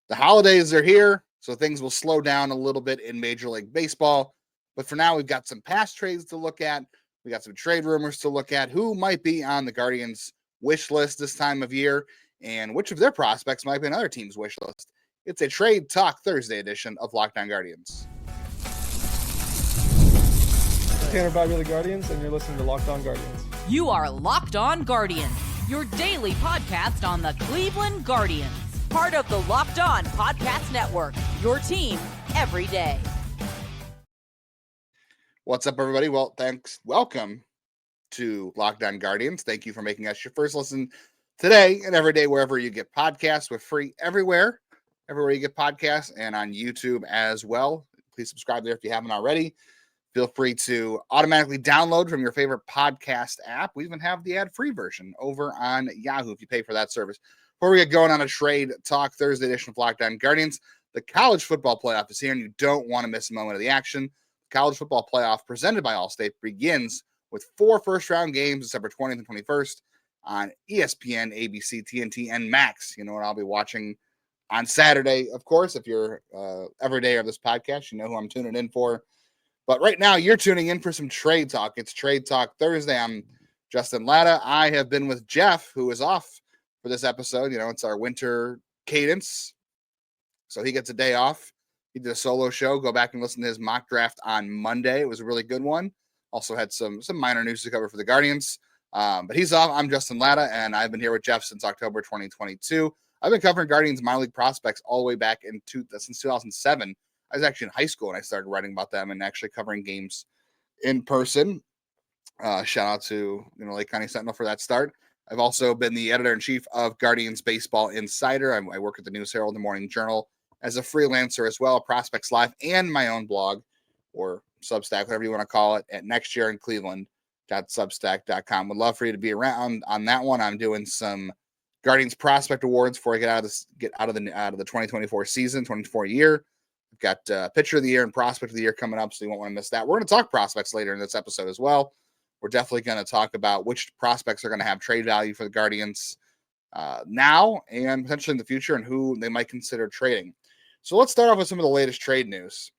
The holidays are here, so things will slow down a little bit in Major League Baseball. But for now, we've got some past trades to look at. We got some trade rumors to look at. Who might be on the Guardians' wish list this time of year, and which of their prospects might be on other teams' wish list. It's a Trade Talk Thursday edition of Locked On Guardians. Tanner Bobby of the Guardians, and you're listening to Locked On Guardians. You are Locked On Guardians, your daily podcast on the Cleveland Guardians. Part of the Locked On Podcast Network, your team every day. What's up, everybody? Well, thanks. Welcome to Locked On Guardians. Thank you for making us your first listen today and every day, wherever you get podcasts. We're free everywhere you get podcasts, and on YouTube as well. Please subscribe there if you haven't already. Feel free to automatically download from your favorite podcast app. We even have the ad-free version over on Yahoo if you pay for that service. Before we get going on a Trade Talk Thursday edition of Locked On Guardians, the college football playoff is here, and you don't want to miss a moment of the action. The college football playoff presented by Allstate begins with 4 first-round games December 20th and 21st on ESPN, ABC, TNT, and Max. You know what I'll be watching on Saturday, of course. If you're every day of this podcast, you know who I'm tuning in for. But right now, you're tuning in for some Trade Talk. It's Trade Talk Thursday. I'm Justin Latta. I have been with Jeff, who is off for this episode. You know, it's our winter cadence, so he gets a day off. He did a solo show. Go back and listen to his mock draft on Monday. It was a really good one. Also had some minor news to cover for the Guardians. But he's off. I'm Justin Latta, and I've been here with Jeff since October 2022. I've been covering Guardians minor league prospects all the way back since 2007. I was actually in high school and I started writing about them and actually covering games in person. Shout out to Lake County Sentinel for that start. I've also been the editor-in-chief of Guardians Baseball Insider. I work at the News Herald, the Morning Journal, as a freelancer as well, Prospects Live, and my own blog or Substack, whatever you want to call it, at nextyearincleveland.substack.com. Would love for you to be around on that one. I'm doing some Guardians Prospect Awards before I get out of the 2024 season, 24 year. We've got Pitcher of the Year and Prospect of the Year coming up, so you won't want to miss that. We're going to talk prospects later in this episode as well. We're definitely going to talk about which prospects are going to have trade value for the Guardians now and potentially in the future, and who they might consider trading. So let's start off with some of the latest trade news.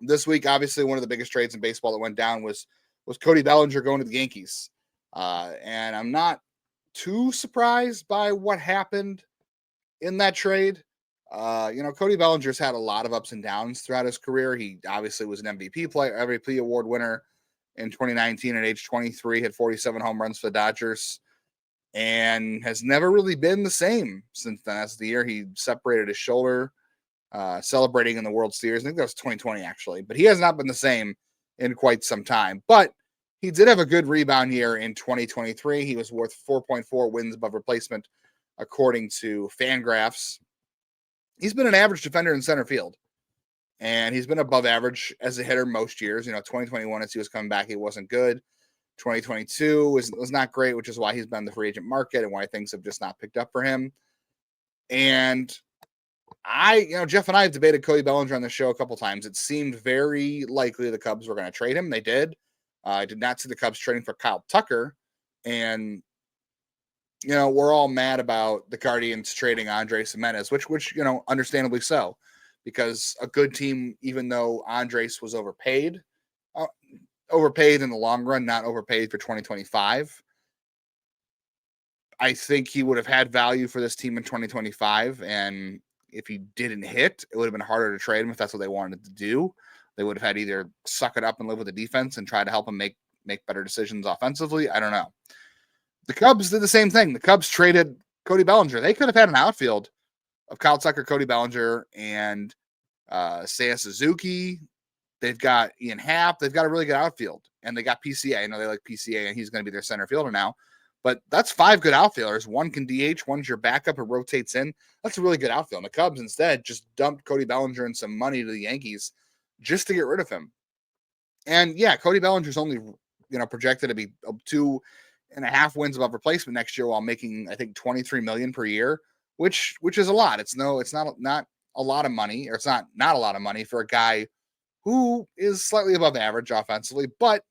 This week, obviously, one of the biggest trades in baseball that went down was Cody Bellinger going to the Yankees. And I'm not too surprised by what happened in that trade. Cody Bellinger's had a lot of ups and downs throughout his career. He obviously was an MVP award winner in 2019 at age 23, had 47 home runs for the Dodgers, and has never really been the same since then. That's the year he separated his shoulder, celebrating in the World Series. I think that was 2020, actually, but he has not been the same in quite some time. But he did have a good rebound year in 2023. He was worth 4.4 wins above replacement, according to Fangraphs. He's been an average defender in center field, and he's been above average as a hitter most years. 2021, as he was coming back, he wasn't good. 2022 was not great, which is why he's been in the free agent market and why things have just not picked up for him. And Jeff and I have debated Cody Bellinger on the show a couple times. It seemed very likely the Cubs were going to trade him. They did. I did not see the Cubs trading for Kyle Tucker, and we're all mad about the Guardians trading Andres Gimenez, which understandably so, because a good team, even though Andres was overpaid in the long run, not overpaid for 2025. I think he would have had value for this team in 2025, and if he didn't hit, it would have been harder to trade him if that's what they wanted to do. They would have had either suck it up and live with the defense and try to help him make better decisions offensively. I don't know. The Cubs did the same thing. The Cubs traded Cody Bellinger. They could have had an outfield of Kyle Tucker, Cody Bellinger, and Seiya Suzuki. They've got Ian Happ. They've got a really good outfield. And they got PCA. I know they like PCA, and he's going to be their center fielder now. But that's 5 good outfielders. One can DH, one's your backup who rotates in. That's a really good outfield. And the Cubs instead just dumped Cody Bellinger and some money to the Yankees just to get rid of him. And yeah, Cody Bellinger's only projected to be 2.5 wins above replacement next year while making, I think, $23 million per year, which is a lot. It's not a lot of money, or it's not a lot of money for a guy who is slightly above average offensively, but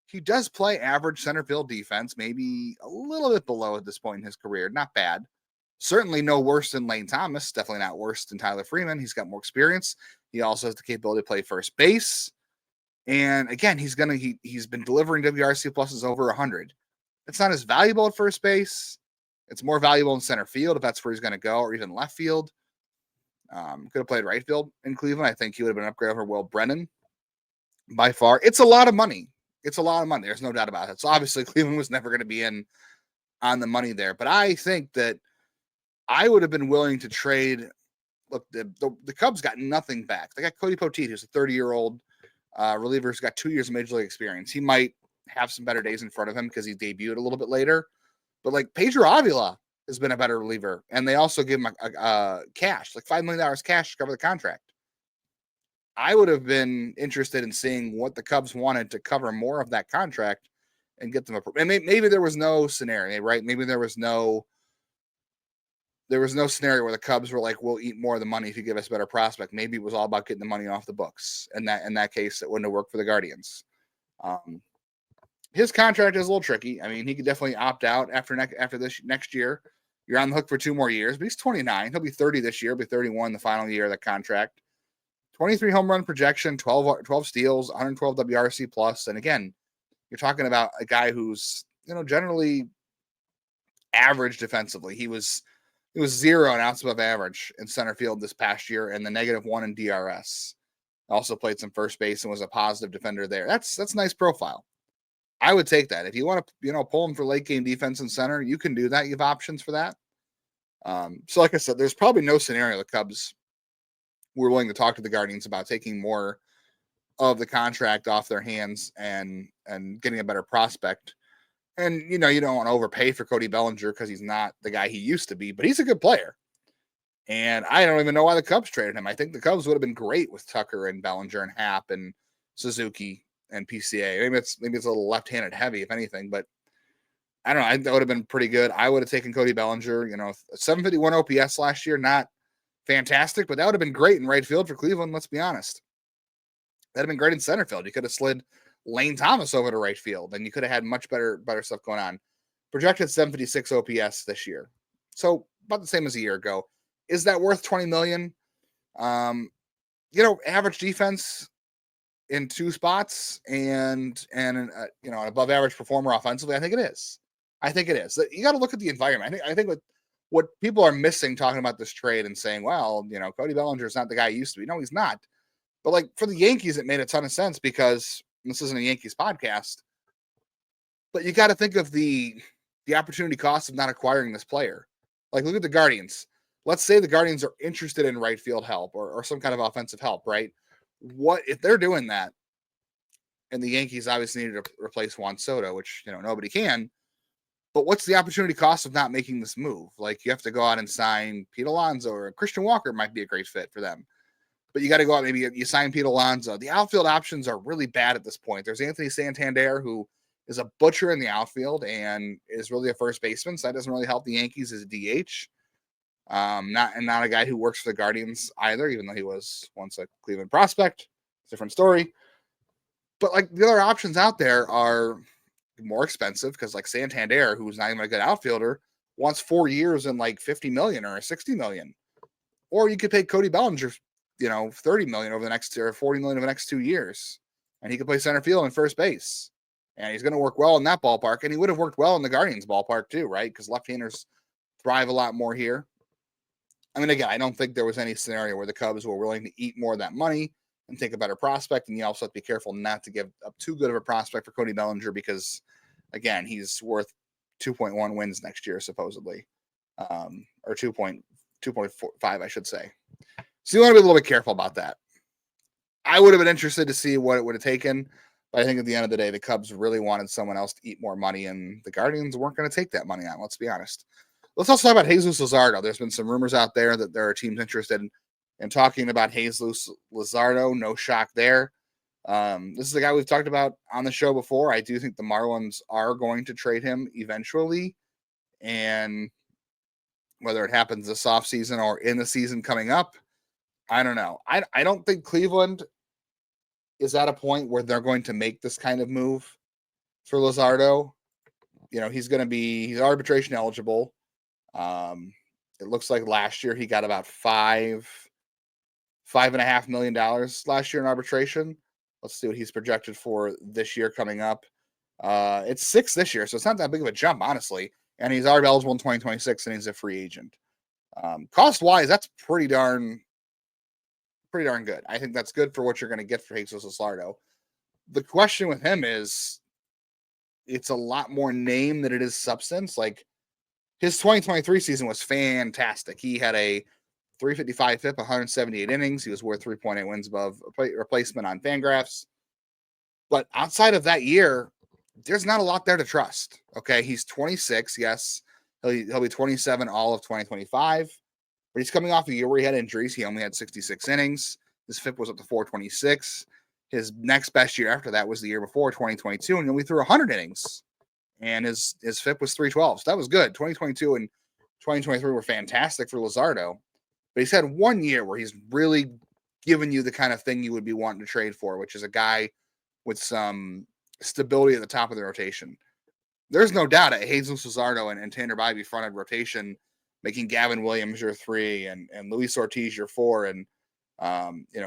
he does play average center field defense, maybe a little bit below at this point in his career. Not bad. Certainly no worse than Lane Thomas. Definitely not worse than Tyler Freeman. He's got more experience. He also has the capability to play first base. And again, he's been delivering WRC pluses over 100. It's not as valuable at first base. It's more valuable in center field if that's where he's going to go, or even left field. Could have played right field in Cleveland. I think he would have been an upgrade over Will Brennan by far. It's a lot of money. It's a lot of money. There's no doubt about it. So obviously Cleveland was never going to be in on the money there. But I think that I would have been willing to trade. Look, the Cubs got nothing back. They got Cody Poteet, who's a 30-year-old reliever who's got 2 years of major league experience. He might have some better days in front of him because he debuted a little bit later. But like Pedro Avila has been a better reliever, and they also give him a cash, like $5 million cash to cover the contract. I would have been interested in seeing what the Cubs wanted to cover more of that contract and get them and maybe there was no scenario, right? Maybe there was no scenario where the Cubs were like, we'll eat more of the money if you give us a better prospect. Maybe it was all about getting the money off the books. And that in that case, it wouldn't have worked for the Guardians. His contract is a little tricky. I mean, he could definitely opt out after this next year. You're on the hook for 2 more years, but he's 29. He'll be 30 this year, be 31 the final year of the contract. 23 home run projection, 12 steals, 112 WRC plus. And again, you're talking about a guy who's, generally average defensively. He was 0 and outs above average in center field this past year, and the -1 in DRS. Also played some first base and was a positive defender there. That's a nice profile. I would take that. If you want to, pull him for late game defense and center, you can do that. You have options for that. So like I said, there's probably no scenario the Cubs were willing to talk to the Guardians about taking more of the contract off their hands and getting a better prospect. And, you don't want to overpay for Cody Bellinger because he's not the guy he used to be, but he's a good player. And I don't even know why the Cubs traded him. I think the Cubs would have been great with Tucker and Bellinger and Happ and Suzuki and PCA. Maybe it's a little left-handed heavy, if anything, but I don't know. I think that would have been pretty good. I would have taken Cody Bellinger, 751 OPS last year, not fantastic, but that would have been great in right field for Cleveland. Let's be honest. That'd have been great in center field. You could have slid Lane Thomas over to right field, and you could have had much better stuff going on. Projected 756 OPS this year, so about the same as a year ago. Is that worth $20 million? Average defense in 2 spots and an above average performer offensively. I think it is. You got to look at the environment. I think what people are missing talking about this trade and saying, well, Cody Bellinger is not the guy he used to be. No, he's not. But like for the Yankees, it made a ton of sense because this isn't a Yankees podcast. But you got to think of the opportunity cost of not acquiring this player. Like look at the Guardians. Let's say the Guardians are interested in right field help or some kind of offensive help, right? What if they're doing that? And the Yankees obviously needed to replace Juan Soto, which nobody can. But what's the opportunity cost of not making this move? Like you have to go out and sign Pete Alonso, or Christian Walker might be a great fit for them. But you got to go out, maybe you sign Pete Alonso. The outfield options are really bad at this point. There's Anthony Santander, who is a butcher in the outfield and is really a first baseman. So that doesn't really help the Yankees as a DH. Not a guy who works for the Guardians either, even though he was once a Cleveland prospect. Different story. But like the other options out there are more expensive because like Santander, who's not even a good outfielder, wants 4 years and like $50 million or $60 million. Or you could pay Cody Bellinger, $30 million over the next or $40 million over the next 2 years. And he could play center field and first base. And he's going to work well in that ballpark. And he would have worked well in the Guardians ballpark too, right? Because left-handers thrive a lot more here. I mean, again, I don't think there was any scenario where the Cubs were willing to eat more of that money and take a better prospect. And you also have to be careful not to give up too good of a prospect for Cody Bellinger because, again, he's worth 2.1 wins next year, supposedly. Or 2.45, I should say. So you want to be a little bit careful about that. I would have been interested to see what it would have taken. But I think at the end of the day, the Cubs really wanted someone else to eat more money, and the Guardians weren't going to take that money on. Let's be honest. Let's also talk about Jesus Luzardo. There's been some rumors out there that there are teams interested in talking about Jesus Luzardo. No shock there. This is a guy we've talked about on the show before. I do think the Marlins are going to trade him eventually. And whether it happens this offseason or in the season coming up, I don't know. I don't think Cleveland is at a point where they're going to make this kind of move for Luzardo. He's arbitration eligible. It looks like last year he got about $5.5 million last year in arbitration. Let's see what he's projected for this year coming up. It's 6 this year, so it's not that big of a jump, honestly. And he's already eligible in 2026, and he's a free agent. Cost-wise, that's pretty darn good. I think that's good for what you're going to get for Jesus Luzardo. The question with him is, it's a lot more name than it is substance. Like, his 2023 season was fantastic. He had a 355 FIP, 178 innings. He was worth 3.8 wins above replacement on Fangraphs. But outside of that year, there's not a lot there to trust. Okay, he's 26. Yes, he'll be 27 all of 2025. But he's coming off a year where he had injuries. He only had 66 innings. His FIP was up to 426. His next best year after that was the year before, 2022, and he only threw 100 innings. And his FIP was 312. So that was good. 2022 and 2023 were fantastic for Luzardo. But he's had 1 year where he's really given you the kind of thing you would be wanting to trade for, which is a guy with some stability at the top of the rotation. There's no doubt at Jesus Luzardo and Tanner Bybee fronted rotation, making Gavin Williams your 3 and Luis Ortiz your 4, and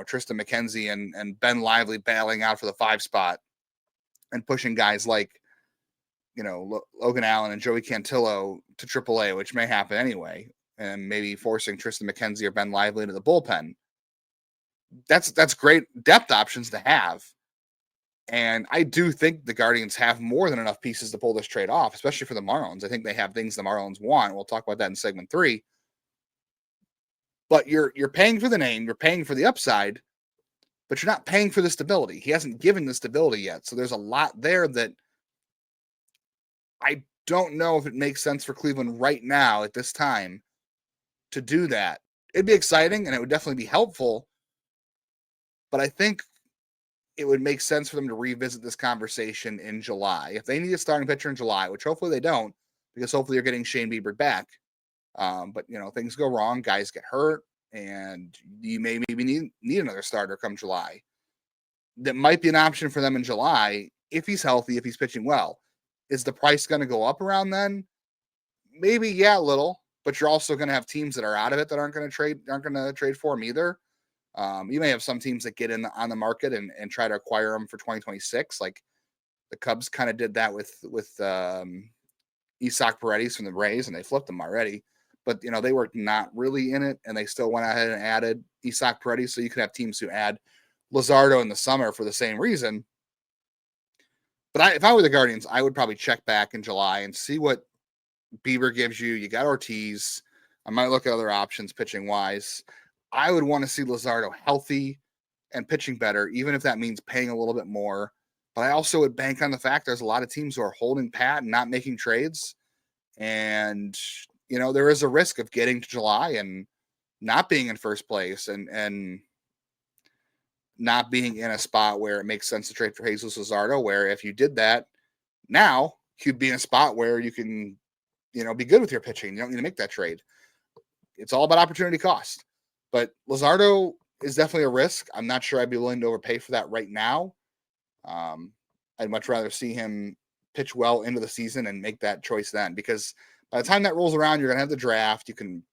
Tristan McKenzie and Ben Lively battling out for the 5 spot, and pushing guys like Logan Allen and Joey Cantillo to AAA, which may happen anyway, and maybe forcing Tristan McKenzie or Ben Lively into the bullpen. That's great depth options to have. And I do think the Guardians have more than enough pieces to pull this trade off, especially for the Marlins. I think they have things the Marlins want. We'll talk about that in segment 3. But you're paying for the name, you're paying for the upside, but you're not paying for the stability. He hasn't given the stability yet. So there's a lot there that I don't know if it makes sense for Cleveland right now at this time to do that. It'd be exciting and it would definitely be helpful, but I think it would make sense for them to revisit this conversation in July. If they need a starting pitcher in July, which hopefully they don't, because hopefully you're getting Shane Bieber back. But things go wrong, guys get hurt, and you may maybe need another starter come July. That might be an option for them in July if he's healthy, if he's pitching well. Is the price going to go up around then? Maybe, yeah, a little. But you're also going to have teams that are out of it that aren't going to trade for him either. You may have some teams that get in on the market and try to acquire them for 2026. Like the Cubs kind of did that with Isaac Paredes from the Rays, and they flipped them already. But they were not really in it, and they still went ahead and added Isaac Paredes. So you could have teams who add Luzardo in the summer for the same reason. But if I were the Guardians, I would probably check back in July and see what Bieber gives you. You got Ortiz. I might look at other options pitching wise. I would want to see Luzardo healthy and pitching better, even if that means paying a little bit more. But I also would bank on the fact there's a lot of teams who are holding pat and not making trades. And, there is a risk of getting to July and not being in first place and not being in a spot where it makes sense to trade for Jesus Luzardo, where if you did that now, you'd be in a spot where you can, be good with your pitching. You don't need to make that trade. It's all about opportunity cost. But Luzardo is definitely a risk. I'm not sure I'd be willing to overpay for that right now. I'd much rather see him pitch well into the season and make that choice then, because by the time that rolls around, you're going to have the draft. You can,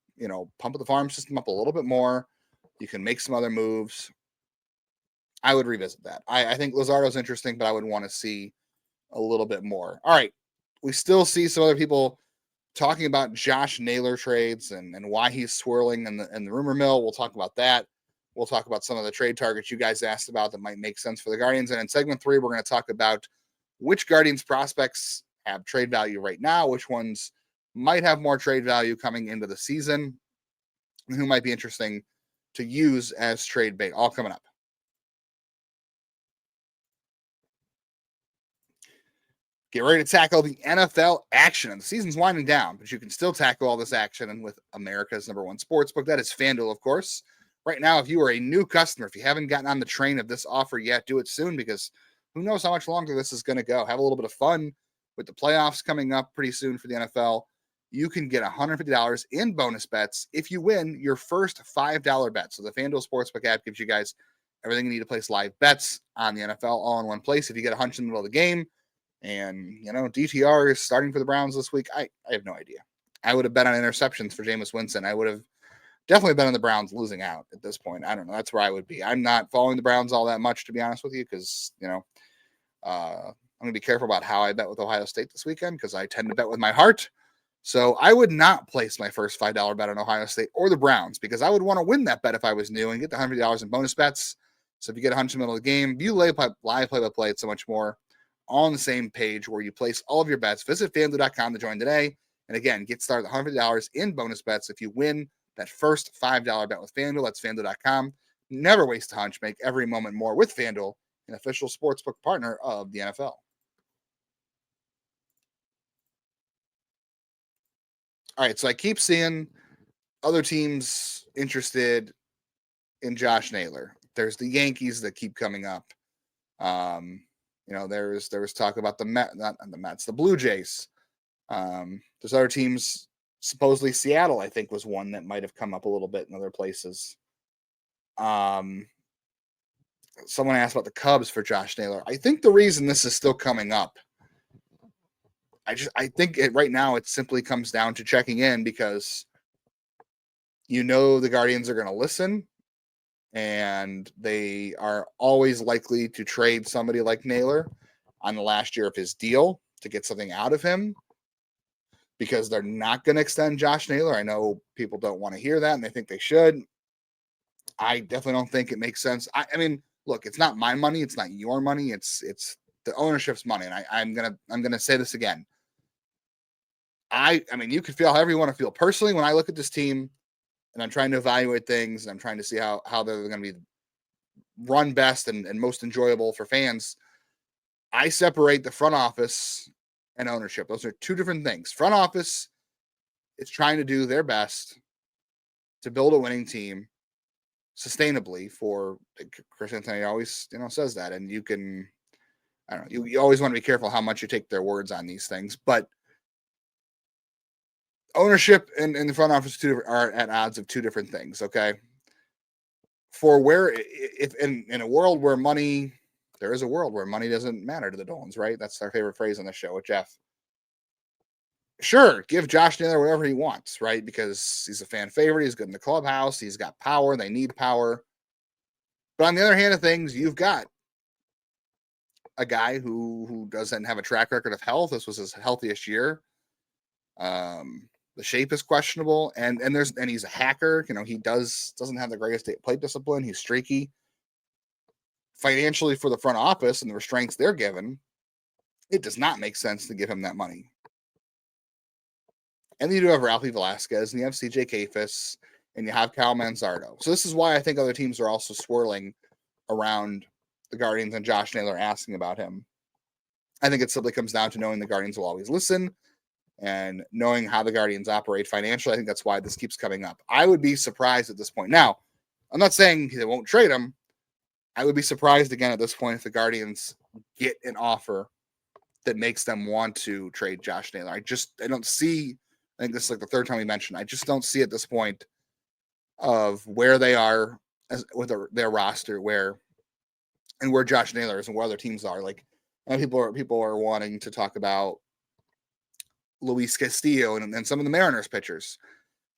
pump the farm system up a little bit more. You can make some other moves. I would revisit that. I think Luzardo's interesting, but I would want to see a little bit more. All right. We still see some other people talking about Josh Naylor trades and why he's swirling in the rumor mill. We'll talk about that. We'll talk about some of the trade targets you guys asked about that might make sense for the Guardians. And in segment 3, we're going to talk about which Guardians prospects have trade value right now, which ones might have more trade value coming into the season, and who might be interesting to use as trade bait. All coming up. Get ready to tackle the NFL action. And the season's winding down, but you can still tackle all this action and with America's #1 sportsbook. That is FanDuel, of course. Right now, if you are a new customer, if you haven't gotten on the train of this offer yet, do it soon, because who knows how much longer this is going to go. Have a little bit of fun with the playoffs coming up pretty soon for the NFL. You can get $150 in bonus bets if you win your first $5 bet. So the FanDuel Sportsbook app gives you guys everything you need to place live bets on the NFL all in one place. If you get a hunch in the middle of the game, and, DTR is starting for the Browns this week, I have no idea. I would have bet on interceptions for Jameis Winston. I would have definitely bet on the Browns losing out at this point. I don't know. That's where I would be. I'm not following the Browns all that much, to be honest with you, because, I'm going to be careful about how I bet with Ohio State this weekend because I tend to bet with my heart. So I would not place my first $5 bet on Ohio State or the Browns because I would want to win that bet if I was new and get the $100 in bonus bets. So if you get a hunch in the middle of the game, view live play-by-play, it's so much more all on the same page where you place all of your bets. Visit FanDuel.com to join today. And again, get started with $100 in bonus bets if you win that first $5 bet with FanDuel. That's FanDuel.com. Never waste a hunch. Make every moment more with FanDuel, an official sportsbook partner of the NFL. All right, so I keep seeing other teams interested in Josh Naylor. There's the Yankees that keep coming up. There was talk about the Mets, the Blue Jays. There's other teams, supposedly Seattle, I think, was one that might have come up a little bit in other places. Someone asked about the Cubs for Josh Naylor. I think the reason this is still coming up, I think right now it simply comes down to checking in because the Guardians are going to listen and they are always likely to trade somebody like Naylor on the last year of his deal to get something out of him because they're not going to extend Josh Naylor. I know people don't want to hear that and they think they should. I definitely don't think it makes sense. I mean, look, it's not my money. It's not your money. It's the ownership's money. And I'm going to say this again. I mean, you can feel however you want to feel. Personally, when I look at this team and I'm trying to evaluate things and I'm trying to see how they're going to be run best and most enjoyable for fans, I separate the front office and ownership. Those are two different things. Front office is trying to do their best to build a winning team sustainably for Chris Anthony always, says that. And you can, I don't know, you always want to be careful how much you take their words on these things, but ownership and the front office are at odds of two different things. Okay. For if in a world where there is a world where money doesn't matter to the Dolans, right? That's our favorite phrase on the show with Jeff. Sure, give Josh Naylor whatever he wants, right? Because he's a fan favorite. He's good in the clubhouse. He's got power. They need power. But on the other hand of things, you've got a guy who doesn't have a track record of health. This was his healthiest year. The shape is questionable, and he's a hacker. He doesn't have the greatest plate discipline. He's streaky. Financially, for the front office and the restraints they're given, it does not make sense to give him that money. And then you do have Ralphie Velasquez, and you have CJ Kafis, and you have Kyle Manzardo. So this is why I think other teams are also swirling around the Guardians and Josh Naylor asking about him. I think it simply comes down to knowing the Guardians will always listen and knowing how the Guardians operate financially. I think that's why this keeps coming up. I would be surprised at this point. Now, I'm not saying they won't trade him. I would be surprised again at this point if the Guardians get an offer that makes them want to trade Josh Naylor. I don't see, I think this is like the third time we mentioned, I just don't see at this point of where they are with their roster, where Josh Naylor is and where other teams are. Like, people are wanting to talk about Luis Castillo and some of the Mariners pitchers.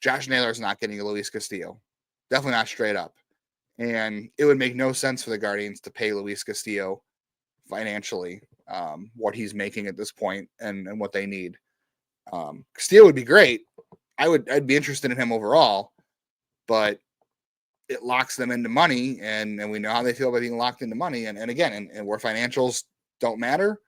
Josh Naylor is not getting a Luis Castillo. Definitely not straight up. And it would make no sense for the Guardians to pay Luis Castillo financially what he's making at this point and what they need. Castillo would be great. I'd be interested in him overall, but it locks them into money, and we know how they feel about being locked into money. And again, and where financials don't matter,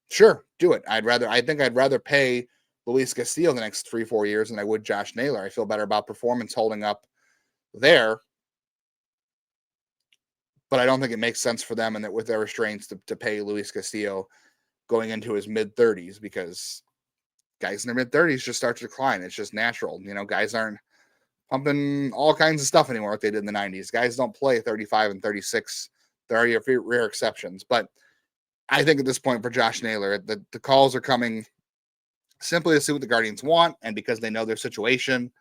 sure, do it. I think I'd rather pay Luis Castillo the next 3-4 years than I would Josh Naylor. I feel better about performance holding up there. But I don't think it makes sense for them and that with their restraints to pay Luis Castillo going into his mid-30s, because guys in their mid-30s just start to decline. It's just natural. Guys aren't pumping all kinds of stuff anymore like they did in the 90s. Guys don't play 35 and 36. There are rare exceptions. But I think at this point for Josh Naylor, the calls are coming simply to see what the Guardians want, and because they know their situation,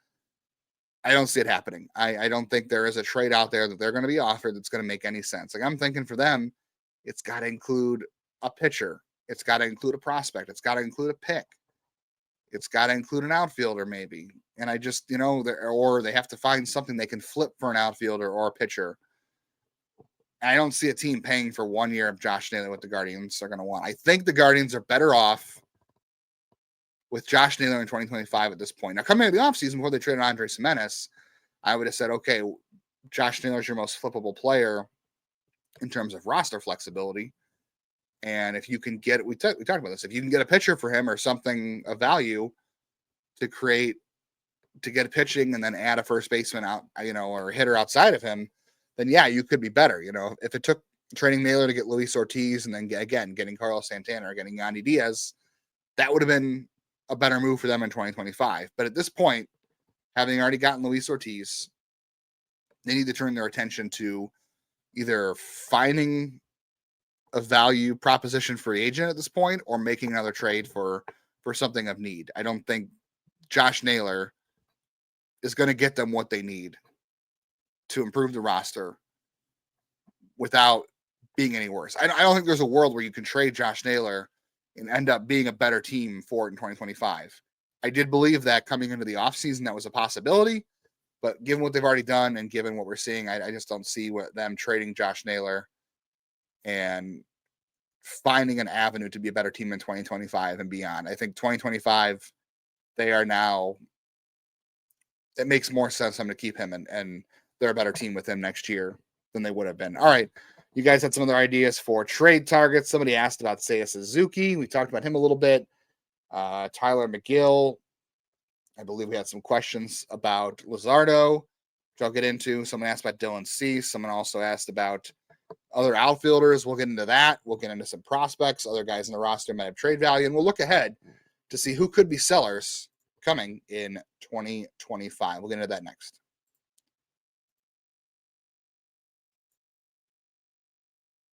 I don't see it happening. I don't think there is a trade out there that they're going to be offered that's going to make any sense. Like, I'm thinking for them, it's got to include a pitcher. It's got to include a prospect. It's got to include a pick. It's got to include an outfielder maybe. And I just, or they have to find something they can flip for an outfielder or a pitcher. I don't see a team paying for 1 year of Josh Naylor what the Guardians are going to want. I think the Guardians are better off with Josh Naylor in 2025 at this point. Now, coming into the offseason before they traded Andres Gimenez, I would have said, okay, Josh Naylor is your most flippable player in terms of roster flexibility. And if you can get, we talked about this, if you can get a pitcher for him or something of value to get a pitching and then add a first baseman out, or a hitter outside of him, then yeah, you could be better. If it took trading Naylor to get Luis Ortiz and then getting Carlos Santana or getting Yandy Diaz, that would have been a better move for them in 2025. But at this point, having already gotten Luis Ortiz, they need to turn their attention to either finding a value proposition free agent at this point or making another trade for something of need. I don't think Josh Naylor is going to get them what they need to improve the roster without being any worse. I don't think there's a world where you can trade Josh Naylor and end up being a better team for it in 2025. I did believe that coming into the offseason, that was a possibility, but given what they've already done and given what we're seeing, I just don't see them trading Josh Naylor and finding an avenue to be a better team in 2025 and beyond. I think 2025, they are now, it makes more sense for them to keep him and they're a better team with him next year than they would have been. All right. You guys had some other ideas for trade targets. Somebody asked about Seiya Suzuki. We talked about him a little bit. Tylor Megill. I believe we had some questions about Luzardo, which I'll get into. Someone asked about Dylan Cease. Someone also asked about other outfielders. We'll get into that. We'll get into some prospects. Other guys in the roster might have trade value. And we'll look ahead to see who could be sellers coming in 2025. We'll get into that next.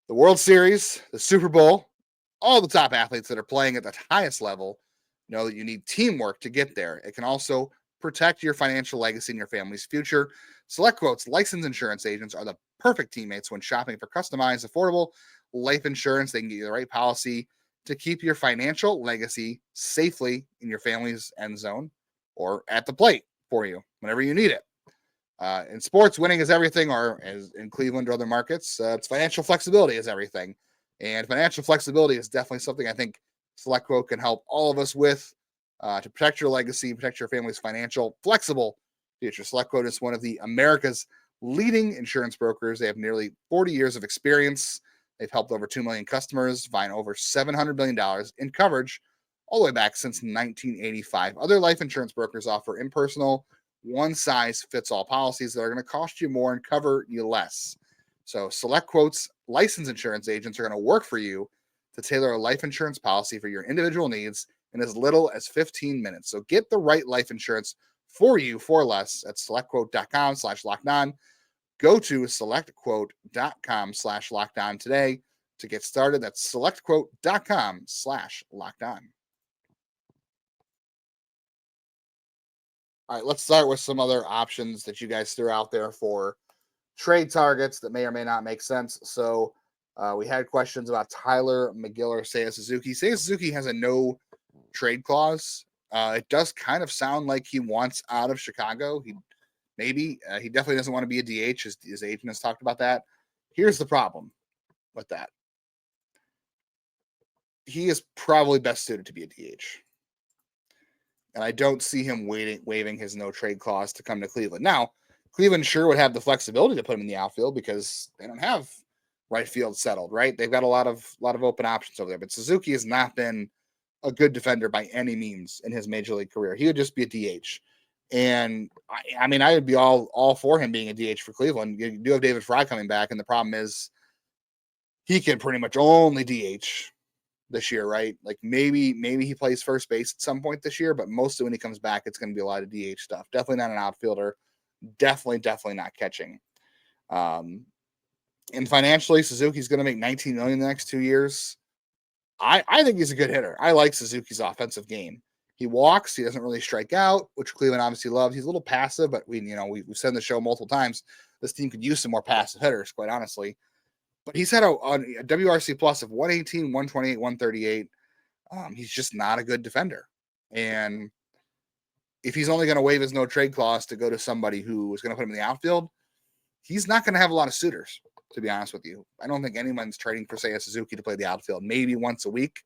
The World Series, the Super Bowl, all the top athletes that are playing at the highest level know that you need teamwork to get there. It can also protect your financial legacy and your family's future. SelectQuote's licensed insurance agents are the perfect teammates when shopping for customized, affordable life insurance. They can get you the right policy to keep your financial legacy safely in your family's end zone or at the plate for you whenever you need it. In sports, winning is everything, or as in Cleveland or other markets, it's financial flexibility is everything. And financial flexibility is definitely something I think SelectQuote can help all of us with to protect your legacy, protect your family's financial, flexible future. SelectQuote is one of America's leading insurance brokers. They have nearly 40 years of experience. They've helped over 2 million customers find over $700 billion in coverage all the way back since 1985. Other life insurance brokers offer impersonal, one-size-fits-all policies that are going to cost you more and cover you less. So SelectQuote's licensed insurance agents are going to work for you to tailor a life insurance policy for your individual needs in as little as 15 minutes. So get the right life insurance for you for less at selectquote.com/lockedon. Go to selectquote.com/lockedon today to get started. That's selectquote.com/lockedon. All right, let's start with some other options that you guys threw out there for trade targets that may or may not make sense. So we had questions about Tylor, Megill, or Seiya Suzuki. Seiya Suzuki has a no trade clause. It does kind of sound like he wants out of Chicago. He definitely doesn't want to be a DH. His agent has talked about that. Here's the problem with that. He is probably best suited to be a DH. And I don't see him waiving his no trade clause to come to Cleveland. Now, Cleveland sure would have the flexibility to put him in the outfield because they don't have right field settled, right? They've got a lot of open options over there. But Suzuki has not been a good defender by any means in his major league career. He would just be a DH. And I mean, I would be all for him being a DH for Cleveland. You do have David Fry coming back, and the problem is he can pretty much only DH this year, right? Like maybe he plays first base at some point this year, but mostly when he comes back, it's going to be a lot of DH stuff. Definitely not an outfielder. Definitely not catching. And financially, Suzuki's going to make $19 million in the next 2 years. I think he's a good hitter. I like Suzuki's offensive game. He walks. He doesn't really strike out, which Cleveland obviously loves. He's a little passive, but we've said in the show multiple times, this team could use some more passive hitters, quite honestly. But he's had a WRC plus of 118, 128, 138. He's just not a good defender. And if he's only going to waive his no trade clause to go to somebody who is going to put him in the outfield, he's not going to have a lot of suitors, to be honest with you. I don't think anyone's trading for, say, a Suzuki to play the outfield, maybe once a week.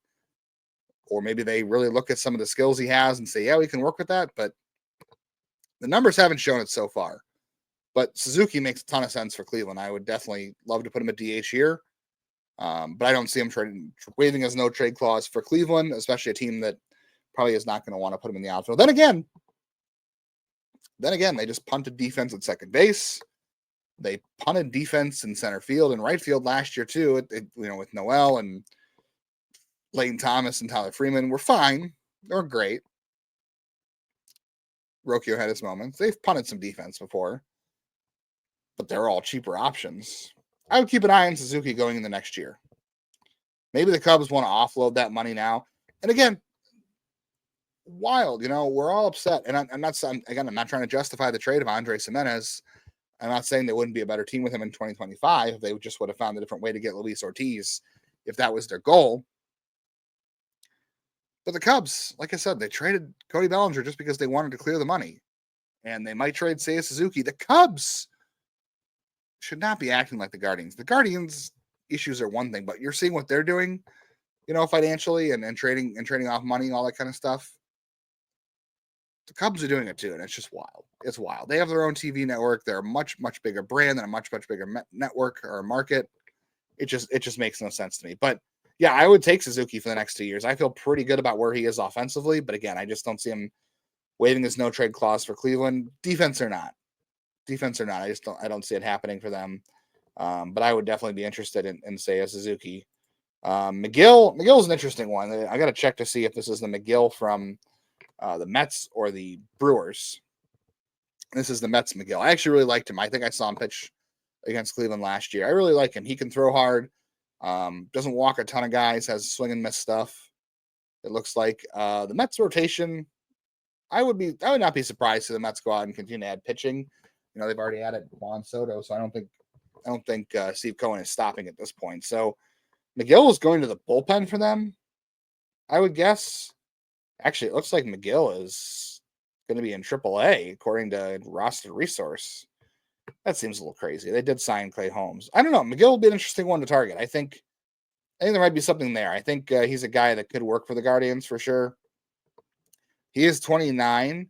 Or maybe they really look at some of the skills he has and say, yeah, we can work with that. But the numbers haven't shown it so far. But Suzuki makes a ton of sense for Cleveland. I would definitely love to put him at DH here. But I don't see him waiving his no trade clause for Cleveland, especially a team that probably is not going to want to put him in the outfield. Then again, they just punted defense at second base. They punted defense in center field and right field last year too. With Noel and Leighton Thomas and Tyler Freeman were fine. They were great. Rocchio had his moments. They've punted some defense before, but they're all cheaper options. I would keep an eye on Suzuki going in the next year. Maybe the Cubs want to offload that money now. And again, wild, we're all upset. And I'm not trying to justify the trade of Andrés Giménez. I'm not saying they wouldn't be a better team with him in 2025 if they just would have found a different way to get Luis Ortiz if that was their goal. But the Cubs, like I said, they traded Cody Bellinger just because they wanted to clear the money. And they might trade Seiya Suzuki. The Cubs should not be acting like the Guardians. The Guardians' issues are one thing, but you're seeing what they're doing, financially and trading off money, all that kind of stuff. The Cubs are doing it too, and it's just wild. It's wild. They have their own TV network. They're a much, much bigger brand and a much, much bigger network or market. It just makes no sense to me. But yeah, I would take Suzuki for the next 2 years. I feel pretty good about where he is offensively, but again, I just don't see him waiving his no trade clause for Cleveland. Defense or not, I don't see it happening for them. But I would definitely be interested in say a Suzuki. Megill's an interesting one. I got to check to see if this is the Megill from the Mets or the Brewers. This is the Mets Megill. I actually really liked him. I think I saw him pitch against Cleveland last year. I really like him. He can throw hard. Doesn't walk a ton of guys, has swing and miss stuff. It looks like the Mets rotation. I would not be surprised if the Mets go out and continue to add pitching. They've already added Juan Soto, so I don't think Steve Cohen is stopping at this point. So Megill is going to the bullpen for them, I would guess. Actually, it looks like Megill is going to be in AAA according to Roster Resource. That seems a little crazy. They did sign Clay Holmes. I don't know. Megill will be an interesting one to target. I think there might be something there. I think he's a guy that could work for the Guardians for sure. He is 29,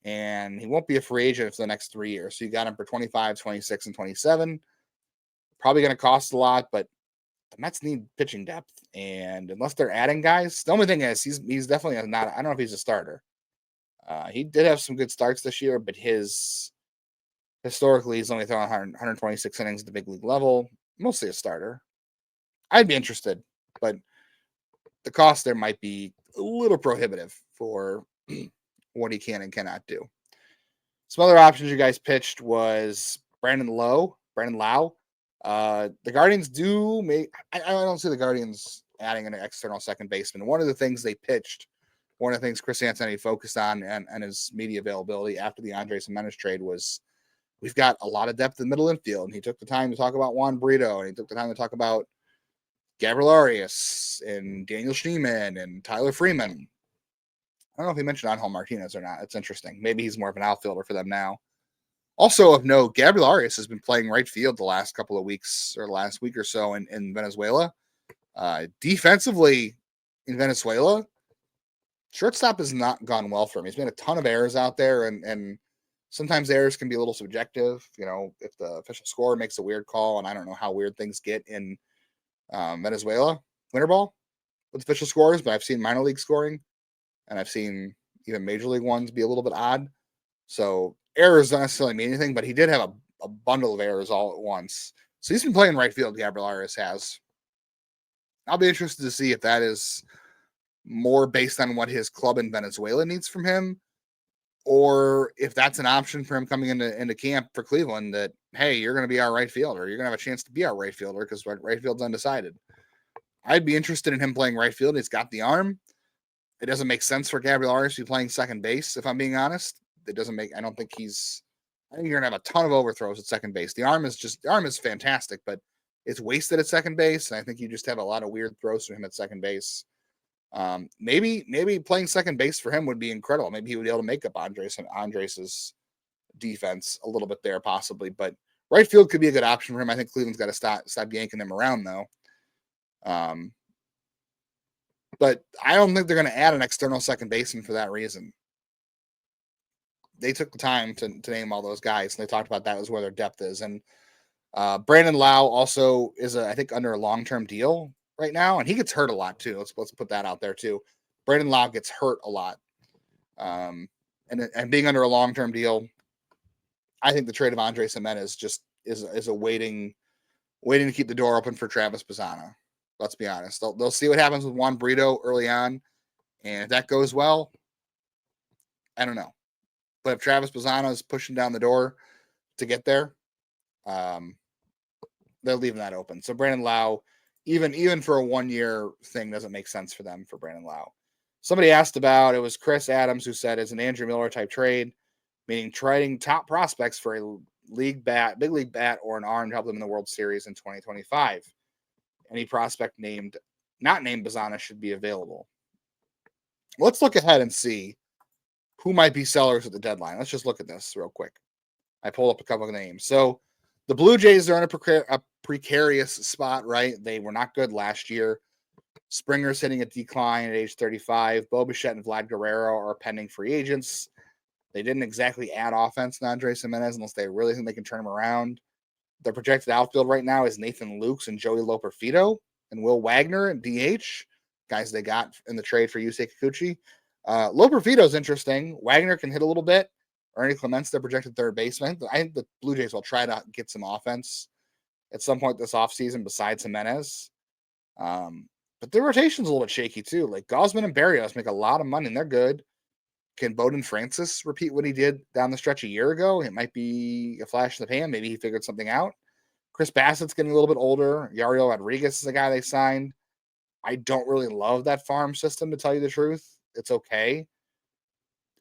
and he won't be a free agent for the next 3 years. So you got him for 25, 26, and 27. Probably going to cost a lot, but the Mets need pitching depth. And unless they're adding guys, the only thing is he's definitely not. I don't know if he's a starter. He did have some good starts this year, but historically he's only thrown 126 innings at the big league level, mostly a starter. I'd be interested, but the cost there might be a little prohibitive for what he can and cannot do. Some other options you guys pitched was Brandon Lau. The Guardians I don't see the Guardians adding an external second baseman. One of the things they pitched, one of the things Chris Anthony focused on and his media availability after the Andrés Giménez trade was we've got a lot of depth in the middle infield. And he took the time to talk about Juan Brito, and he took the time to talk about Gabriel Arias and Daniel Schneemann and Tyler Freeman. I don't know if he mentioned Angel Martinez or not. It's interesting. Maybe he's more of an outfielder for them now. Also of note, Gabriel Arias has been playing right field the last couple of weeks or the last week or so in Venezuela. Defensively in Venezuela, shortstop has not gone well for him. He's made a ton of errors out there, and sometimes errors can be a little subjective. If the official scorer makes a weird call, and I don't know how weird things get in Venezuela winter ball with official scores, but I've seen minor league scoring, and I've seen even major league ones be a little bit odd. So errors don't necessarily mean anything, but he did have a bundle of errors all at once. So he's been playing right field, Gabriel Arias has. I'll be interested to see if that is more based on what his club in Venezuela needs from him, or if that's an option for him coming into camp for Cleveland that, hey, you're going to be our right fielder. You're going to have a chance to be our right fielder because right field's undecided. I'd be interested in him playing right field. He's got the arm. It doesn't make sense for Gabriel Arias to be playing second base, if I'm being honest. I think you're going to have a ton of overthrows at second base. The arm is fantastic, but it's wasted at second base. And I think you just have a lot of weird throws from him at second base. Maybe playing second base for him would be incredible. Maybe he would be able to make up Andres's defense a little bit there, possibly. But right field could be a good option for him. I think Cleveland's got to stop yanking him around, though. But I don't think they're going to add an external second baseman for that reason. They took the time to name all those guys, and they talked about that as where their depth is. And Brandon Lau also is, I think, under a long-term deal right now, and he gets hurt a lot too. Let's put that out there too. Brandon Lau gets hurt a lot, and being under a long-term deal, I think the trade of Andres Gimenez just is a waiting to keep the door open for Travis Bazzana. Let's be honest. They'll see what happens with Juan Brito early on, and if that goes well, I don't know. But if Travis Bazzana is pushing down the door to get there, they're leaving that open. So Brandon Lau, even for a 1-year thing, doesn't make sense for them for Brandon Lau. Somebody asked about, it was Chris Adams who said, is an Andrew Miller type trade, meaning trading top prospects for a big league bat or an arm to help them in the World Series in 2025. Any prospect not named Bazzana should be available. Let's look ahead and see who might be sellers at the deadline. Let's just look at this real quick. I pulled up a couple of names. So the Blue Jays are in a precarious spot, right? They were not good last year. Springer's hitting a decline at age 35. Bo Bichette and Vlad Guerrero are pending free agents. They didn't exactly add offense to Andres Gimenez unless they really think they can turn him around. Their projected outfield right now is Nathan Lukes and Joey Loperfido and Will Wagner and DH, guys they got in the trade for Yusei Kikuchi. Loperfido is interesting. Wagner can hit a little bit. Ernie Clements, their projected third baseman. I think the Blue Jays will try to get some offense at some point this offseason besides Gimenez. But their rotation's a little bit shaky too. Like Gausman and Berrios make a lot of money and they're good. Can Bowden Francis repeat what he did down the stretch a year ago? It might be a flash in the pan. Maybe he figured something out. Chris Bassett's getting a little bit older. Yariel Rodriguez is the guy they signed. I don't really love that farm system, to tell you the truth. It's okay.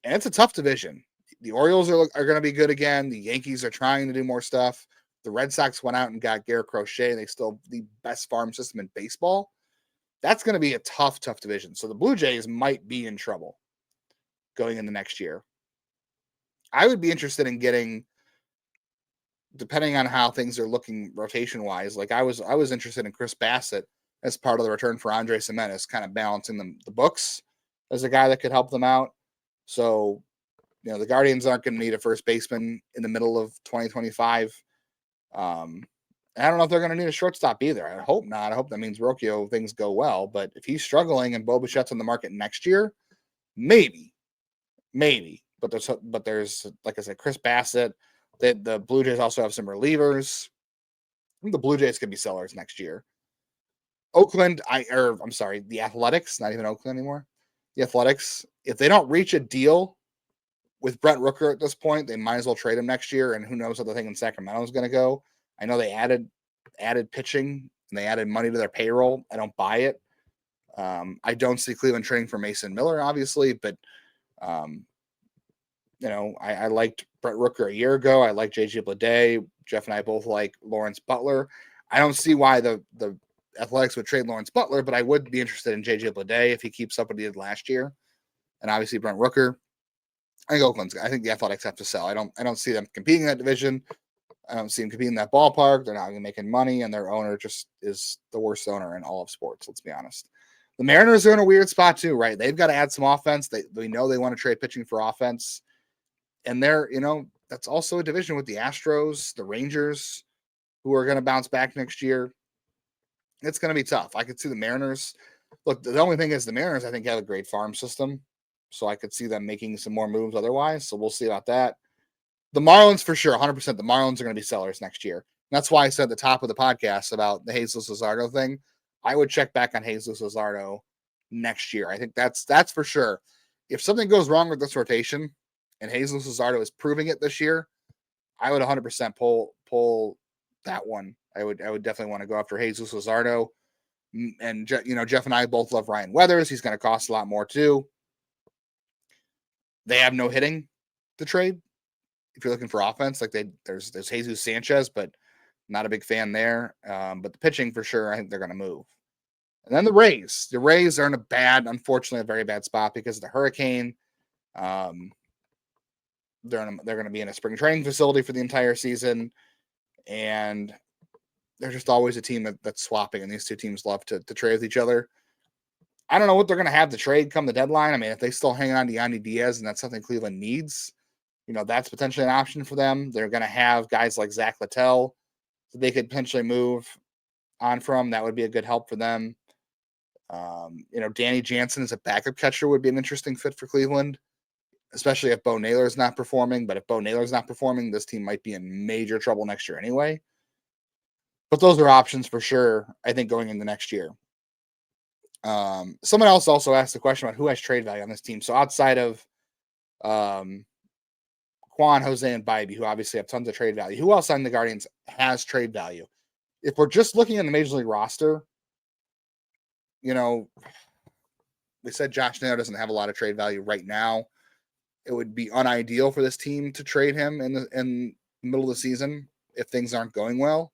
And it's a tough division. The Orioles are going to be good again. The Yankees are trying to do more stuff. The Red Sox went out and got Garrett Crochet. They still have the best farm system in baseball. That's going to be a tough division. So the Blue Jays might be in trouble going into next year. I would be interested in getting, depending on how things are looking rotation-wise, like I was interested in Chris Bassett as part of the return for Andres Gimenez, kind of balancing the books as a guy that could help them out. So, the Guardians aren't going to need a first baseman in the middle of 2025. And I don't know if they're going to need a shortstop either. I hope not. I hope that means Rocchio, things go well. But if he's struggling and Bo Bichette's on the market next year, maybe. But there's like I said, Chris Bassett. The Blue Jays also have some relievers. I think the Blue Jays could be sellers next year. Oakland, the Athletics, not even Oakland anymore. The Athletics, if they don't reach a deal with Brent Rooker at this point, they might as well trade him next year. And who knows how the thing in Sacramento is going to go. I know they added pitching and they added money to their payroll. I don't buy it. I don't see Cleveland trading for Mason Miller, obviously, but I liked Brent Rooker a year ago. I like JJ Bleday. Jeff and I both like Lawrence Butler. I don't see why the Athletics would trade Lawrence Butler, but I would be interested in JJ Bleday if he keeps up what he did last year. And obviously Brent Rooker. I think the Athletics have to sell. I don't see them competing in that division. I don't see them competing in that ballpark. They're not going to make any money, and their owner just is the worst owner in all of sports. Let's be honest. The Mariners are in a weird spot too, right? They've got to add some offense. We know they want to trade pitching for offense, and that's also a division with the Astros, the Rangers, who are going to bounce back next year. It's going to be tough. I could see the Mariners. Look, the only thing is the Mariners, I think, have a great farm system. So I could see them making some more moves otherwise. So we'll see about that. The Marlins, for sure, 100%. The Marlins are going to be sellers next year. And that's why I said at the top of the podcast about the Jesus Luzardo thing. I would check back on Jesus Luzardo next year. I think that's for sure. If something goes wrong with this rotation and Jesus Luzardo is proving it this year, I would 100% pull that one. I would definitely want to go after Jesus Luzardo. And, Jeff and I both love Ryan Weathers. He's going to cost a lot more too. They have no hitting to trade. If you're looking for offense, like there's Jesus Sanchez, but not a big fan there. But the pitching for sure, I think they're going to move. And then the Rays. The Rays are in unfortunately, a very bad spot because of the hurricane. They're going to be in a spring training facility for the entire season, and they're just always a team that's swapping, and these two teams love to trade with each other. I don't know what they're going to have to trade come the deadline. I mean, if they still hang on to Yandy Diaz and that's something Cleveland needs, that's potentially an option for them. They're going to have guys like Zach Littell that they could potentially move on from. That would be a good help for them. Danny Jansen as a backup catcher would be an interesting fit for Cleveland, especially if Bo Naylor is not performing. But if Bo Naylor is not performing, this team might be in major trouble next year anyway. But those are options for sure, I think, going into next year. Someone else also asked the question about who has trade value on this team. So outside of Quan, Jose, and Bybee, who obviously have tons of trade value, who else on the Guardians has trade value? If we're just looking at the Major League roster, we said Josh Naylor doesn't have a lot of trade value right now. It would be unideal for this team to trade him in the middle of the season if things aren't going well.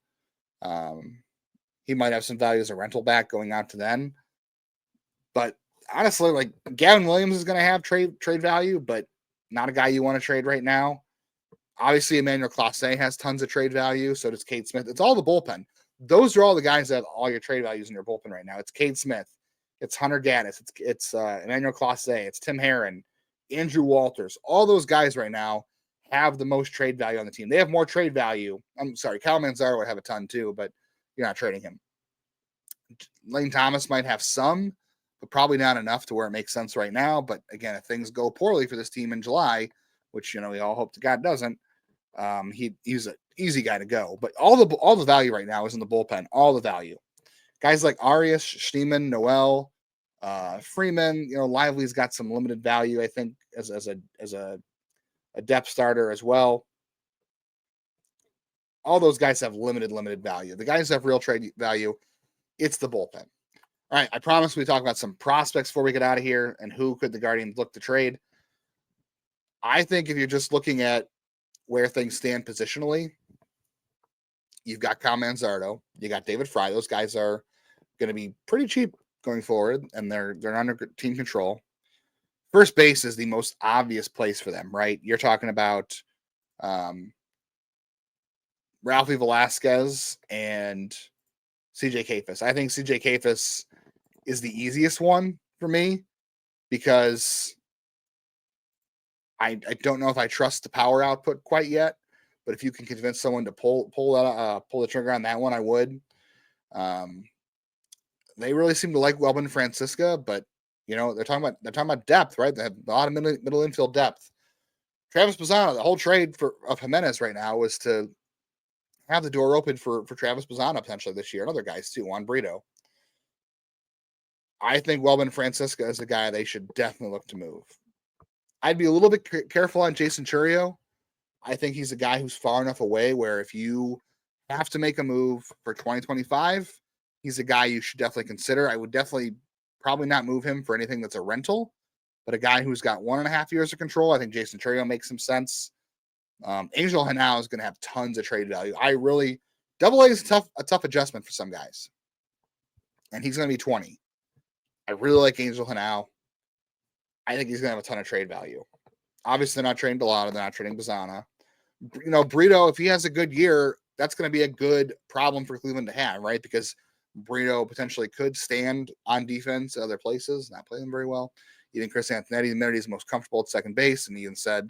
He might have some value as a rental back going out to then. But honestly, like Gavin Williams is going to have trade value, but not a guy you want to trade right now. Obviously, Emmanuel Clase has tons of trade value. So does Cade Smith. It's all the bullpen. Those are all the guys that have all your trade values in your bullpen right now. It's Cade Smith. It's Hunter Gaddis. It's Emmanuel Clase. It's Tim Herron, Andrew Walters. All those guys right now have the most trade value on the team. They have more trade value. I'm sorry, Kyle Manzaro would have a ton too, but you're not trading him. Lane Thomas might have some, but probably not enough to where it makes sense right now. But again, if things go poorly for this team in July, which we all hope to God doesn't, he's an easy guy to go. But all the value right now is in the bullpen. All the value. Guys like Arias, Schneemann, Noel, Freeman. Lively's got some limited value, I think, as a depth starter as well. All those guys have limited value. The guys have real trade value. It's the bullpen. All right, I promise we talk about some prospects before we get out of here and who could the Guardians look to trade. I think if you're just looking at where things stand positionally, you've got Kyle Manzardo, you got David Fry. Those guys are going to be pretty cheap going forward, and they're under team control. First base is the most obvious place for them, right? You're talking about Ralphie Velasquez and CJ Kayfus. I think CJ Kayfus is the easiest one for me because I don't know if I trust the power output quite yet, but if you can convince someone to pull the trigger on that one, I would. They really seem to like Welbin Francisca, but they're talking about depth, right? They have a lot of middle infield depth. Travis Bazzano, the whole trade of Jimenez right now was to have the door open for Travis Bazzano potentially this year, and other guys too, Juan Brito. I think Welbin Francisca is a guy they should definitely look to move. I'd be a little bit careful on Jason Churio. I think he's a guy who's far enough away where if you have to make a move for 2025, he's a guy you should definitely consider. I would definitely probably not move him for anything that's a rental, but a guy who's got 1.5 years of control. I think Jason Churio makes some sense. Angel Hanau is going to have tons of trade value. Double A is a tough adjustment for some guys, and he's going to be 20. I really like Angel Hanau. I think he's going to have a ton of trade value. Obviously, they're not trading Bellata. They're not trading Bazzana. Brito, if he has a good year, that's going to be a good problem for Cleveland to have, right? Because Brito potentially could stand on defense at other places, not play them very well. Even Chris Antonetti admitted he's most comfortable at second base, and he even said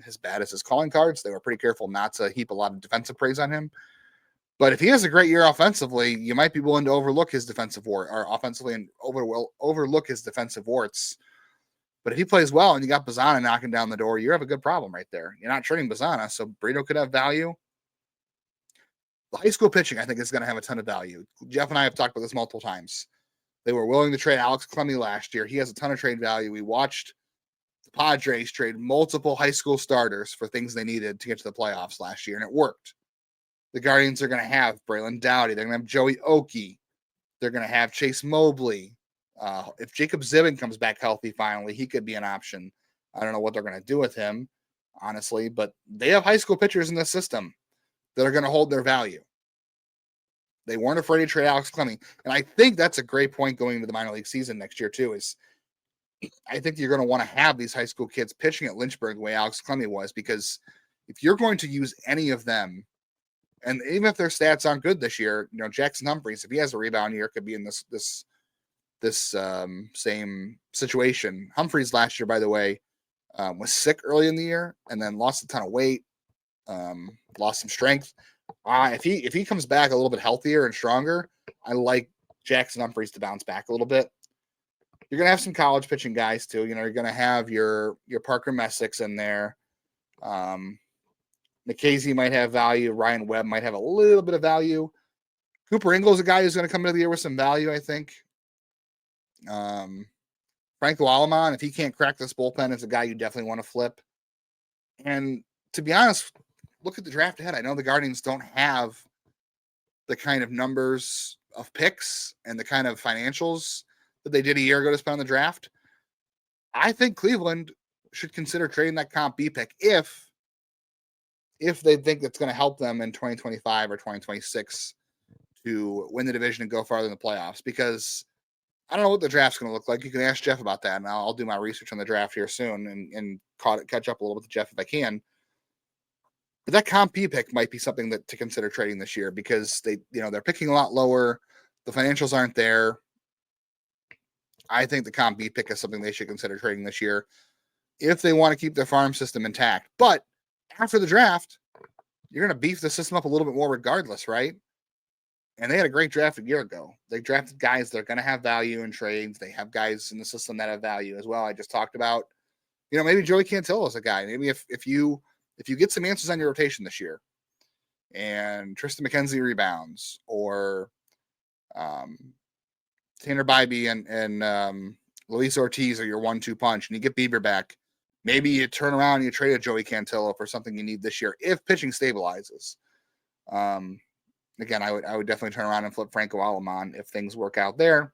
his bad as his calling cards. They were pretty careful not to heap a lot of defensive praise on him. But if he has a great year offensively, you might be willing to overlook his defensive warts, or offensively and overlook his defensive warts. But if he plays well and you got Bazzana knocking down the door, you have a good problem right there. You're not trading Bazzana, so Brito could have value. The high school pitching, I think, is going to have a ton of value. Jeff and I have talked about this multiple times. They were willing to trade Alex Clemmy last year. He has a ton of trade value. We watched the Padres trade multiple high school starters for things they needed to get to the playoffs last year, and it worked. The Guardians are going to have Braylon Dowdy. They're going to have Joey Oakey. They're going to have Chase Mobley. If Jacob Zibin comes back healthy finally, he could be an option. I don't know what they're going to do with him, honestly, but they have high school pitchers in the system that are going to hold their value. They weren't afraid to trade Alex Clemming. And I think that's a great point going into the minor league season next year, too, is I think you're going to want to have these high school kids pitching at Lynchburg the way Alex Clemming was, because if you're going to use any of them, and even if their stats aren't good this year, Jackson Humphreys, if he has a rebound year, could be in this same situation. Humphreys last year, by the way, was sick early in the year and then lost a ton of weight, lost some strength. If he comes back a little bit healthier and stronger, I like Jackson Humphreys to bounce back a little bit. You're going to have some college pitching guys too. You're going to have your Parker Messick's in there. Nikhazy might have value. Ryan Webb might have a little bit of value. Cooper Ingles, a guy who's going to come into the year with some value, I think. Franco Alamon, if he can't crack this bullpen, is a guy you definitely want to flip. And to be honest, look at the draft ahead. I know the Guardians don't have the kind of numbers of picks and the kind of financials that they did a year ago to spend on the draft. I think Cleveland should consider trading that comp B pick if they think it's going to help them in 2025 or 2026 to win the division and go farther in the playoffs, because I don't know what the draft's going to look like. You can ask Jeff about that, and I'll do my research on the draft here soon and catch up a little bit with Jeff if I can. But that comp B pick might be something to consider trading this year, because they're picking a lot lower. The financials aren't there. I think the comp B pick is something they should consider trading this year if they want to keep their farm system intact. But after the draft, you're going to beef the system up a little bit more regardless, right? And they had a great draft a year ago. They drafted guys that are going to have value in trades. They have guys in the system that have value as well. I just talked about, maybe Joey Cantillo is a guy. Maybe if you get some answers on your rotation this year, and Tristan McKenzie rebounds, or Tanner Bybee and Luis Ortiz are your 1-2 punch, and you get Bieber back, maybe you turn around and you trade a Joey Cantillo for something you need this year if pitching stabilizes. Again, I would definitely turn around and flip Franco Alamon if things work out there,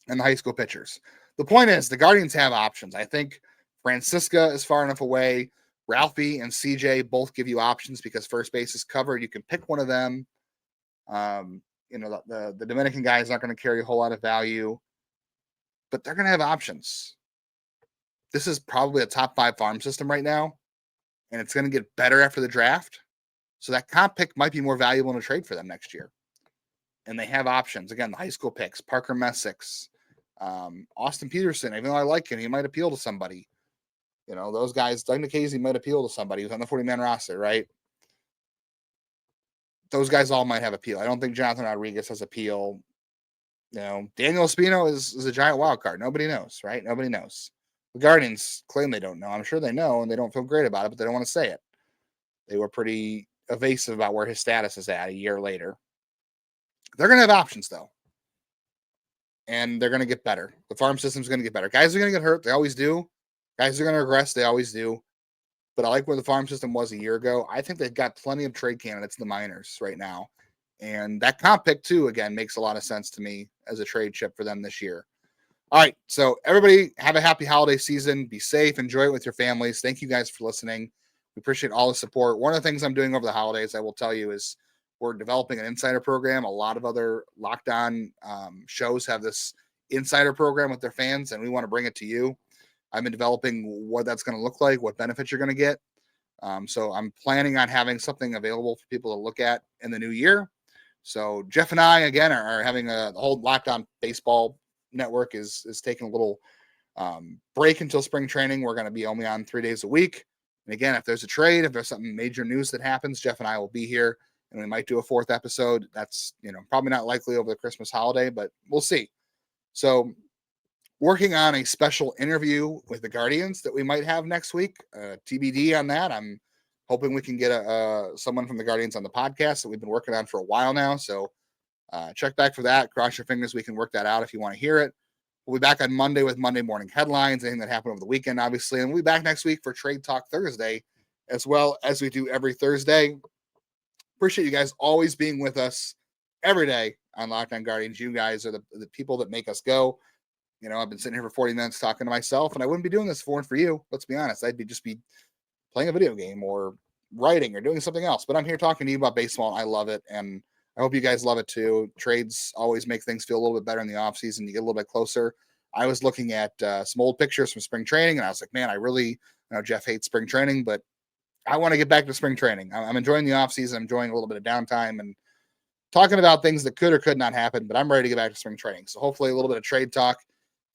and the high school pitchers. The point is, the Guardians have options. I think Francisca is far enough away. Ralphie and CJ both give you options because first base is covered. You can pick one of them. The Dominican guys aren't going to carry a whole lot of value, but they're going to have options. This is probably a top 5 farm system right now, and it's going to get better after the draft. So that comp pick might be more valuable in a trade for them next year. And they have options. Again, the high school picks, Parker Messick's, Austin Peterson. Even though I like him, he might appeal to somebody. Those guys, Doug Nikhazy might appeal to somebody who's on the 40-man roster, right? Those guys all might have appeal. I don't think Jonathan Rodriguez has appeal. Daniel Espino is a giant wild card. Nobody knows, right? Nobody knows. The Guardians claim they don't know. I'm sure they know, and they don't feel great about it, but they don't want to say it. They were pretty evasive about where his status is at a year later. They're going to have options, though. And they're going to get better. The farm system's going to get better. Guys are going to get hurt. They always do. Guys are going to regress. They always do. But I like where the farm system was a year ago. I think they've got plenty of trade candidates in the minors right now. And that comp pick, too, again, makes a lot of sense to me as a trade chip for them this year. All right. So everybody have a happy holiday season. Be safe. Enjoy it with your families. Thank you guys for listening. We appreciate all the support. One of the things I'm doing over the holidays, I will tell you, is we're developing an insider program. A lot of other Locked On shows have this insider program with their fans, and we want to bring it to you. I've been developing what that's going to look like, what benefits you're going to get. So I'm planning on having something available for people to look at in the new year. So Jeff and I, again, are having the whole Locked On Baseball network is taking a little break until spring training. We're going to be only on 3 days a week. And again, if there's a trade, if there's something major news that happens, Jeff and I will be here, and we might do a 4th episode. That's, probably not likely over the Christmas holiday, but we'll see. So working on a special interview with the Guardians that we might have next week, TBD on that. I'm hoping we can get someone from the Guardians on the podcast that we've been working on for a while now. So check back for that. Cross your fingers. We can work that out if you want to hear it. We'll be back on Monday with Monday morning headlines, anything that happened over the weekend, obviously. And we'll be back next week for Trade Talk Thursday, as well as we do every Thursday. Appreciate you guys always being with us every day on Locked On Guardians. You guys are the people that make us go. I've been sitting here for 40 minutes talking to myself, and I wouldn't be doing this for you. Let's be honest. I'd just be playing a video game or writing or doing something else. But I'm here talking to you about baseball, and I love it. And I hope you guys love it too. Trades always make things feel a little bit better in the offseason. You get a little bit closer. I was looking at some old pictures from spring training, and I was like, man, I really, Jeff hates spring training, but I want to get back to spring training. I'm enjoying the offseason. I'm enjoying a little bit of downtime and talking about things that could or could not happen, but I'm ready to get back to spring training. So hopefully a little bit of trade talk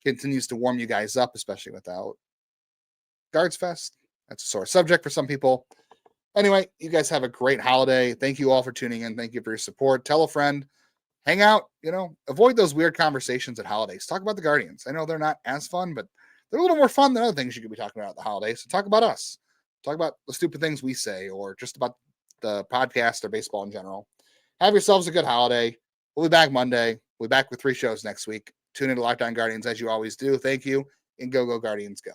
continues to warm you guys up, especially without Guards Fest. That's a sore subject for some people. Anyway, you guys have a great holiday. Thank you all for tuning in. Thank you for your support. Tell a friend. Hang out. Avoid those weird conversations at holidays. Talk about the Guardians. I know they're not as fun, but they're a little more fun than other things you could be talking about at the holidays. So talk about us. Talk about the stupid things we say or just about the podcast or baseball in general. Have yourselves a good holiday. We'll be back Monday. We'll be back with 3 shows next week. Tune into Locked On Guardians as you always do. Thank you, and go Guardians go.